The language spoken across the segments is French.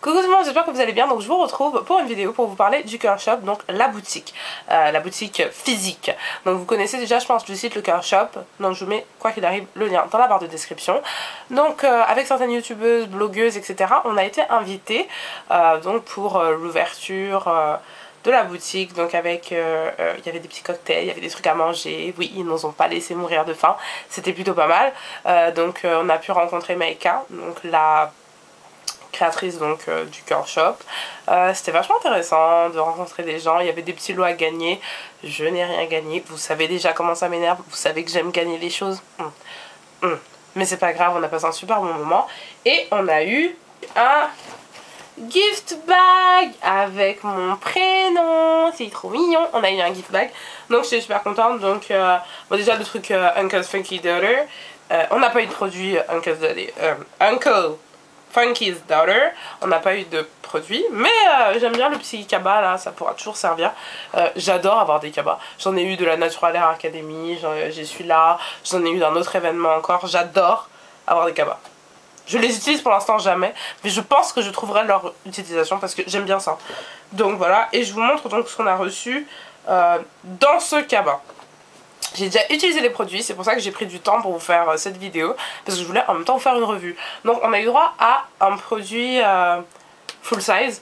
Coucou tout le monde, j'espère que vous allez bien. Donc je vous retrouve pour une vidéo pour vous parler du Curl Shop, donc la boutique physique. Donc vous connaissez déjà je pense le site Le Curl Shop, donc je vous mets quoi qu'il arrive le lien dans la barre de description. Donc avec certaines youtubeuses, blogueuses, etc. on a été invités donc pour l'ouverture de la boutique, donc avec il y avait des petits cocktails, il y avait des trucs à manger, oui ils nous ont pas laissé mourir de faim, c'était plutôt pas mal. Donc on a pu rencontrer Maïka, donc la créatrice donc du Curl Shop. C'était vachement intéressant de rencontrer des gens, il y avait des petits lots à gagner, je n'ai rien gagné, vous savez déjà comment ça m'énerve, vous savez que j'aime gagner les choses. Mais c'est pas grave, on a passé un super bon moment et on a eu un gift bag avec mon prénom, c'est trop mignon. On a eu un gift bag, donc j'étais super contente. Donc bon, déjà le truc Uncle's Funky Daughter, on n'a pas eu de produit Uncle Funky's Daughter, on n'a pas eu de produit, mais j'aime bien le petit cabas là, ça pourra toujours servir. J'adore avoir des cabas, j'en ai eu de la Natural Hair Academy, j'ai celui-là, j'en ai eu d'un autre événement encore, j'adore avoir des cabas. Je les utilise pour l'instant jamais, mais je pense que je trouverai leur utilisation parce que j'aime bien ça. Donc voilà, et je vous montre donc ce qu'on a reçu dans ce cabas. J'ai déjà utilisé les produits, c'est pour ça que j'ai pris du temps pour vous faire cette vidéo, parce que je voulais en même temps vous faire une revue. Donc on a eu droit à un produit full size,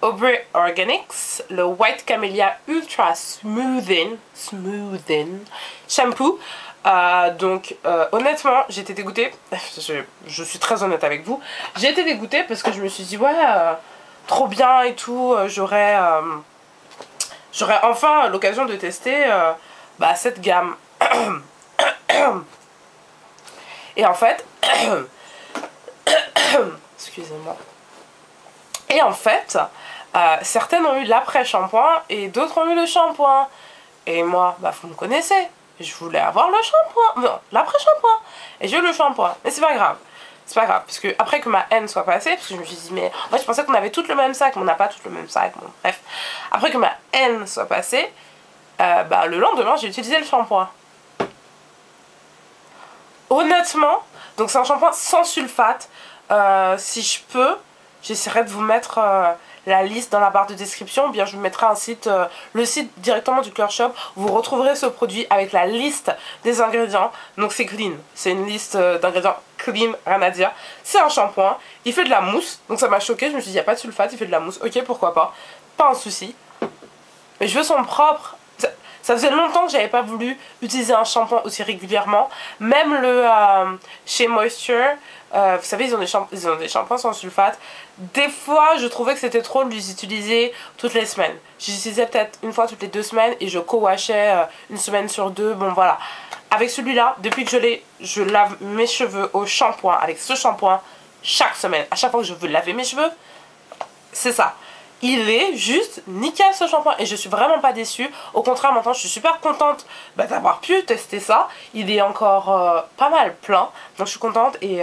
Aubrey Organics, le White Camellia Ultra Smoothing Shampoo. Donc honnêtement j'ai été dégoûtée, je suis très honnête avec vous, j'ai été dégoûtée parce que je me suis dit ouais trop bien et tout, j'aurais enfin l'occasion de tester cette gamme. Et en fait excusez-moi, et en fait certaines ont eu l'après-shampoing et d'autres ont eu le shampoing, et moi vous me connaissez, je voulais avoir le shampoing, non, l'après-shampoing, et j'ai eu le shampoing, mais c'est pas grave. C'est pas grave, parce que après que ma haine soit passée, parce que je me suis dit, mais moi je pensais qu'on avait tous le même sac, mais on n'a pas tous le même sac, bon bref. Après que ma haine soit passée, le lendemain j'ai utilisé le shampoing. Honnêtement, donc c'est un shampoing sans sulfate, si je peux, j'essaierai de vous mettre la liste dans la barre de description, ou bien je vous mettrai un site, le site directement du Curl Shop, où vous retrouverez ce produit avec la liste des ingrédients. Donc c'est clean, c'est une liste d'ingrédients clean, rien à dire. C'est un shampoing, il fait de la mousse, donc ça m'a choqué, je me suis dit il n'y a pas de sulfate, il fait de la mousse, ok pourquoi pas, pas un souci. Mes cheveux sont propres. Ça faisait longtemps que j'avais pas voulu utiliser un shampoing aussi régulièrement. Même le chez Moisture, vous savez, ils ont des shampoings sans sulfate. Des fois, je trouvais que c'était trop de les utiliser toutes les semaines. J'utilisais peut-être une fois toutes les 2 semaines et je co-washais une semaine sur 2. Bon, voilà. Avec celui-là, depuis que je lave mes cheveux au shampoing, avec ce shampoing, chaque semaine. À chaque fois que je veux laver mes cheveux, c'est ça. Il est juste nickel ce shampoing et je suis vraiment pas déçue. Au contraire, maintenant je suis super contente d'avoir pu tester ça. Il est encore pas mal plein, donc je suis contente, et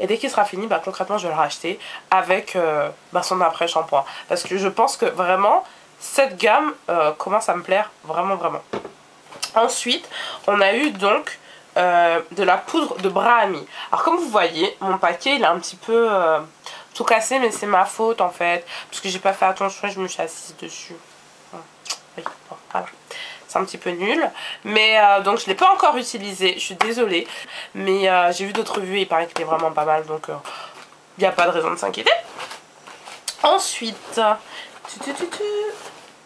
dès qu'il sera fini, concrètement je vais le racheter avec son après shampoing, parce que je pense que vraiment cette gamme commence à me plaire vraiment. Ensuite on a eu donc de la poudre de Brahmi. Alors comme vous voyez, mon paquet il est un petit peu tout cassé, mais c'est ma faute en fait, parce que j'ai pas fait attention et je me suis assise dessus. Oui, bon, voilà. C'est un petit peu nul, mais donc je l'ai pas encore utilisé, je suis désolée, mais j'ai vu d'autres revues et il paraît qu'il est vraiment pas mal, donc il n'y a pas de raison de s'inquiéter. Ensuite,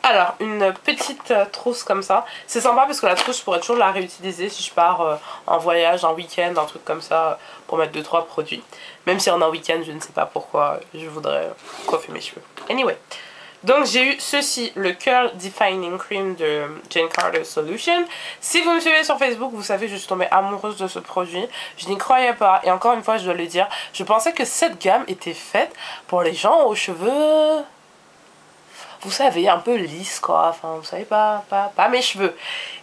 alors une petite trousse comme ça, c'est sympa parce que la trousse je pourrais toujours la réutiliser si je pars en voyage, en week-end, un truc comme ça, pour mettre 2-3 produits. Même si en un week-end je ne sais pas pourquoi je voudrais coiffer mes cheveux. Anyway, donc j'ai eu ceci, le Curl Defining Cream de Jane Carter Solution. Si vous me suivez sur Facebook, vous savez que je suis tombée amoureuse de ce produit. Je n'y croyais pas, et encore une fois je dois le dire, je pensais que cette gamme était faite pour les gens aux cheveux, vous savez, un peu lisse quoi, enfin vous savez, pas mes cheveux.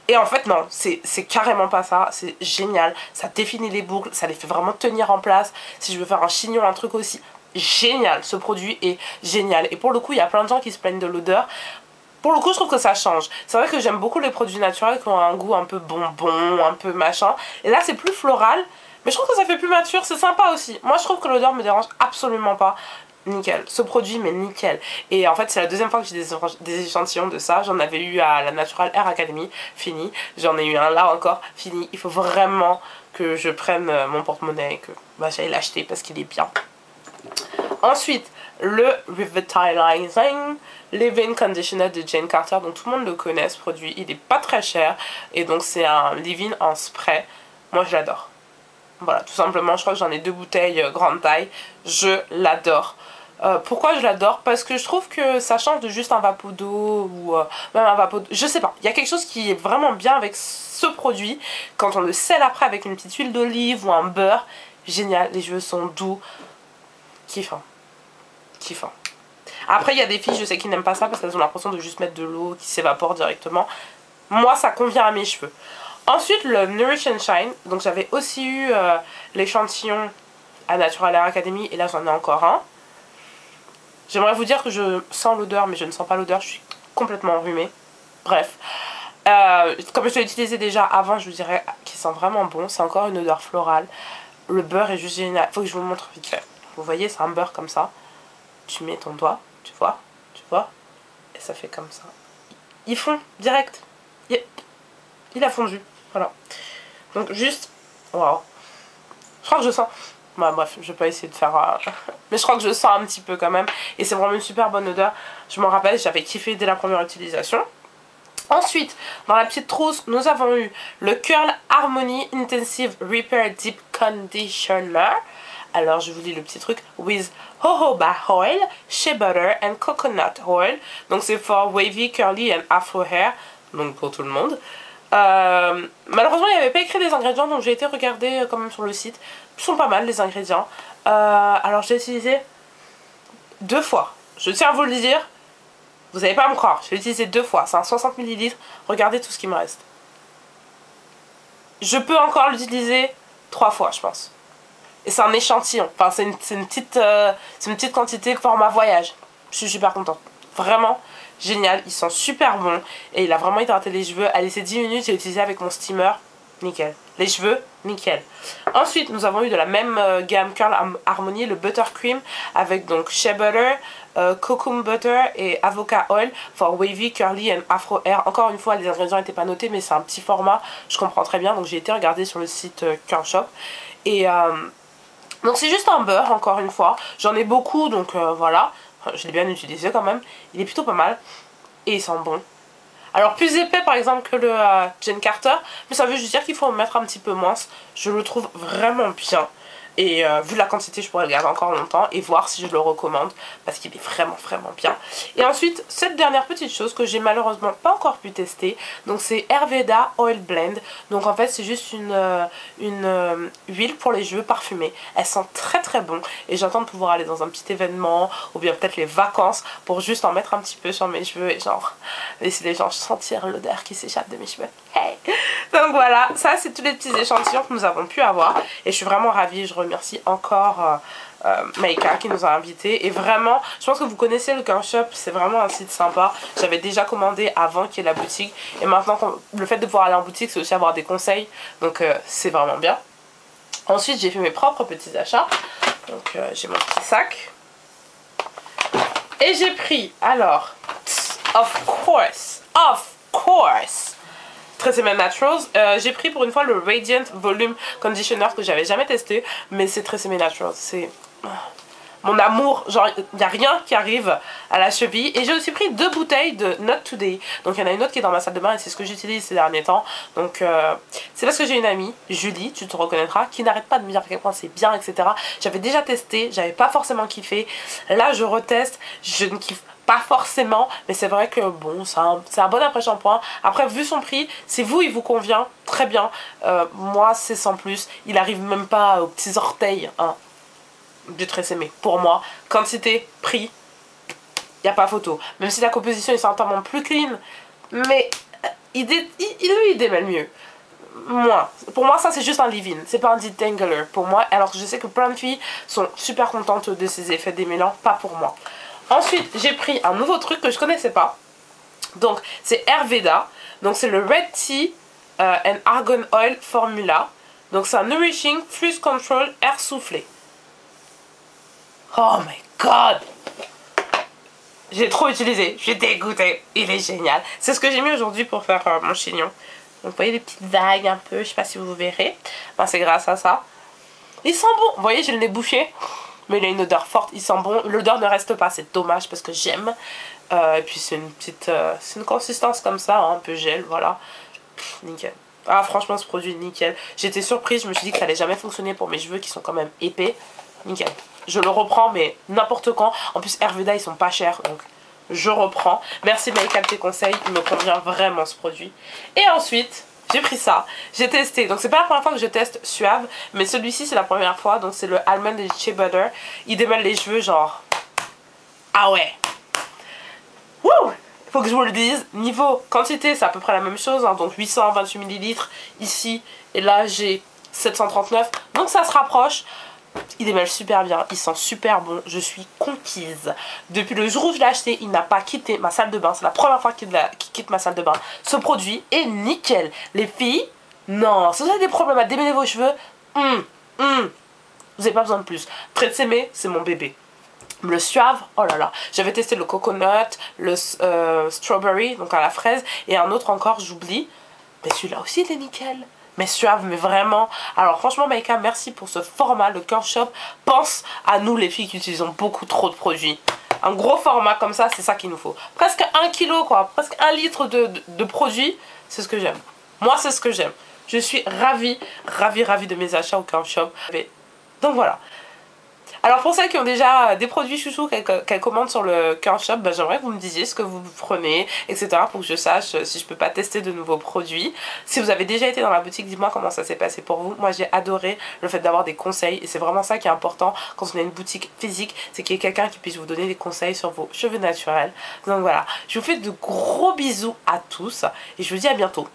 Et en fait non, c'est carrément pas ça, c'est génial, ça définit les boucles, ça les fait vraiment tenir en place. Si je veux faire un chignon, un truc aussi, génial, ce produit est génial. Et pour le coup il y a plein de gens qui se plaignent de l'odeur. Pour le coup je trouve que ça change. C'est vrai que j'aime beaucoup les produits naturels qui ont un goût un peu bonbon, un peu machin. Et là c'est plus floral, mais je trouve que ça fait plus mature, c'est sympa aussi. Moi je trouve que l'odeur me dérange absolument pas. nickel. Ce produit, mais nickel. Et en fait, c'est la deuxième fois que j'ai des échantillons de ça. J'en avais eu à la Natural Hair Academy, fini. J'en ai eu un là encore, fini. Il faut vraiment que je prenne mon porte-monnaie et que j'aille l'acheter parce qu'il est bien. Ensuite, le Revitalizing Leave-In Conditioner de Jane Carter. Donc tout le monde le connaît, ce produit. Il est pas très cher. Et donc c'est un leave-in en spray. Moi, je l'adore. Voilà, tout simplement, je crois que j'en ai 2 bouteilles grande taille. Je l'adore. Pourquoi je l'adore? Parce que je trouve que ça change de juste un vapeau d'eau ou même un vapeau d'eau. Je sais pas, il y a quelque chose qui est vraiment bien avec ce produit. Quand on le scelle après avec une petite huile d'olive ou un beurre, génial, les cheveux sont doux. Kiffant. Kiffant. Après, il y a des filles, je sais, qui n'aiment pas ça parce qu'elles ont l'impression de juste mettre de l'eau qui s'évapore directement. Moi, ça convient à mes cheveux. Ensuite, le Nourish and Shine. Donc, j'avais aussi eu l'échantillon à Natural Hair Academy. Et là, j'en ai encore un. J'aimerais vous dire que je sens l'odeur, mais je ne sens pas l'odeur. Je suis complètement enrhumée. Bref. Comme je l'ai utilisé déjà avant, je vous dirais qu'il sent vraiment bon. C'est encore une odeur florale. Le beurre est juste génial. Faut que je vous montre vite fait. Vous voyez, c'est un beurre comme ça. Tu mets ton doigt, tu vois, et ça fait comme ça. Il fond direct. Il a fondu. Voilà. Donc juste, waouh. Je crois que je sens. Bah, bref, je vais pas essayer de faire. Mais je crois que je sens un petit peu quand même. Et c'est vraiment une super bonne odeur. Je m'en rappelle, j'avais kiffé dès la première utilisation. Ensuite, dans la petite trousse, nous avons eu le Curl Harmony Intensive Repair Deep Conditioner. Alors, je vous lis le petit truc. With jojoba oil, shea butter and coconut oil. Donc, c'est for wavy, curly and afro hair. Donc, pour tout le monde. Malheureusement, il n'y avait pas écrit les ingrédients. Donc, j'ai été regarder quand même sur le site. Ils sont pas mal, les ingrédients. Alors, j'ai utilisé 2 fois. Je tiens à vous le dire. Vous n'allez pas me croire. J'ai utilisé 2 fois. C'est un 60 ml. Regardez tout ce qui me reste. Je peux encore l'utiliser 3 fois, je pense. Et c'est un échantillon. Enfin, c'est une petite quantité format voyage. Je suis super contente. Vraiment génial. Ils sont super bons. Et il a vraiment hydraté les cheveux. À laisser 10 minutes, j'ai utilisé avec mon steamer. Nickel. Les cheveux, nickel. Ensuite, nous avons eu de la même gamme Curl Harmony, le Buttercream, avec donc Shea Butter, Cocoa Butter et Avocat Oil for Wavy, Curly and Afro Hair. Encore une fois, les ingrédients n'étaient pas notés, mais c'est un petit format. Je comprends très bien. Donc, j'ai été regarder sur le site Curl Shop. Et donc c'est juste un beurre, encore une fois. J'en ai beaucoup, donc voilà. Je l'ai bien utilisé quand même. Il est plutôt pas mal. Et il sent bon. Alors plus épais par exemple que le Jane Carter. Mais ça veut juste dire qu'il faut en mettre un petit peu moins. Je le trouve vraiment bien. Et vu la quantité, je pourrais le garder encore longtemps et voir si je le recommande parce qu'il est vraiment vraiment bien. Et ensuite, cette dernière petite chose que j'ai malheureusement pas encore pu tester, donc c'est Ayurveda Oil Blend. Donc en fait, c'est juste une huile pour les cheveux parfumée. Elle sent très très bon et j'attends de pouvoir aller dans un petit événement ou bien peut-être les vacances pour juste en mettre un petit peu sur mes cheveux et genre laisser les gens sentir l'odeur qui s'échappe de mes cheveux. Hey! Donc voilà, ça c'est tous les petits échantillons que nous avons pu avoir et je suis vraiment ravie. Je remercie encore Maika qui nous a invités. Et vraiment, je pense que vous connaissez le Curl Shop, c'est vraiment un site sympa. J'avais déjà commandé avant qu'il y ait la boutique. Et maintenant, le fait de pouvoir aller en boutique, c'est aussi avoir des conseils. Donc c'est vraiment bien. Ensuite, j'ai fait mes propres petits achats. Donc j'ai mon petit sac. Et j'ai pris, alors, of course, Tresemme Naturals. J'ai pris pour une fois le Radiant Volume Conditioner que j'avais jamais testé, mais c'est Tresemme Naturals. C'est mon amour, genre il n'y a rien qui arrive à la cheville. Et j'ai aussi pris 2 bouteilles de Not Today. Donc il y en a une autre qui est dans ma salle de bain et c'est ce que j'utilise ces derniers temps. Donc c'est parce que j'ai une amie, Julie, tu te reconnaîtras, qui n'arrête pas de me dire à quel point c'est bien, etc. J'avais déjà testé, j'avais pas forcément kiffé. Là je reteste, je ne kiffe pas forcément, mais c'est vrai que bon, c'est un bon après-shampoing. Après, vu son prix, si vous, il vous convient, très bien. Moi, c'est sans plus. Il arrive même pas aux petits orteils hein, du Tresemme. Pour moi, quantité, prix, il n'y a pas photo. Même si la composition est certainement plus clean, mais il démêle mieux. Pour moi, ça c'est juste un leave-in, c'est pas un detangler pour moi. Alors que je sais que plein de filles sont super contentes de ces effets démêlants, pas pour moi. Ensuite, j'ai pris un nouveau truc que je connaissais pas. Donc, c'est Ayurveda. Donc, c'est le Red Tea and Argan Oil Formula. Donc, c'est un Nourishing Frizz Control Air Soufflé. Oh my god! J'ai trop utilisé, je suis dégoûtée. Il est génial. C'est ce que j'ai mis aujourd'hui pour faire mon chignon. Donc vous voyez les petites vagues un peu, je sais pas si vous verrez. Enfin, c'est grâce à ça. Il sent bon. Vous voyez, j'ai le nez bouché. Mais il a une odeur forte, il sent bon. L'odeur ne reste pas, c'est dommage parce que j'aime. Et puis c'est une petite... c'est une consistance comme ça, hein, un peu gel, voilà. Pff, nickel. Ah franchement ce produit nickel. J'étais surprise, je me suis dit que ça allait jamais fonctionner pour mes cheveux qui sont quand même épais. Nickel. Je le reprends mais n'importe quand. En plus Herveda ils sont pas chers donc je reprends. Merci Maïka de tes conseils, il me convient vraiment ce produit. Et ensuite j'ai pris ça, j'ai testé. Donc c'est pas la première fois que je teste Suave, mais celui-ci c'est la première fois. Donc c'est le Almond et Shea Butter. Il démêle les cheveux genre... Ah ouais. Wouh! Faut que je vous le dise, niveau quantité c'est à peu près la même chose, hein, donc 828 ml ici, et là j'ai 739, donc ça se rapproche. Il démêle super bien, il sent super bon, je suis conquise. Depuis le jour où je l'ai acheté, il n'a pas quitté ma salle de bain, c'est la première fois qu'il quitte ma salle de bain. Ce produit est nickel. Les filles, non, si vous avez des problèmes à démêler vos cheveux, vous n'avez pas besoin de plus. Prêt de s'aimer, c'est mon bébé. Le Suave, oh là là, j'avais testé le coconut, le strawberry, donc à la fraise, et un autre encore, j'oublie. Mais celui-là aussi, il est nickel. Mais Suave, mais vraiment. Alors franchement, Maïka, merci pour ce format. Le Curl Shop pense à nous, les filles, qui utilisons beaucoup trop de produits. Un gros format comme ça, c'est ça qu'il nous faut. Presque 1 kilo, quoi. Presque 1 litre de produits. C'est ce que j'aime. Moi, c'est ce que j'aime. Je suis ravie, ravie de mes achats au Curl Shop. Donc voilà. Alors pour celles qui ont déjà des produits chouchous qu'elles commandent sur le Curl Shop, bah, j'aimerais que vous me disiez ce que vous prenez, etc. pour que je sache si je peux pas tester de nouveaux produits. Si vous avez déjà été dans la boutique, dites-moi comment ça s'est passé pour vous. Moi j'ai adoré le fait d'avoir des conseils et c'est vraiment ça qui est important quand on a une boutique physique, c'est qu'il y ait quelqu'un qui puisse vous donner des conseils sur vos cheveux naturels. Donc voilà, je vous fais de gros bisous à tous et je vous dis à bientôt.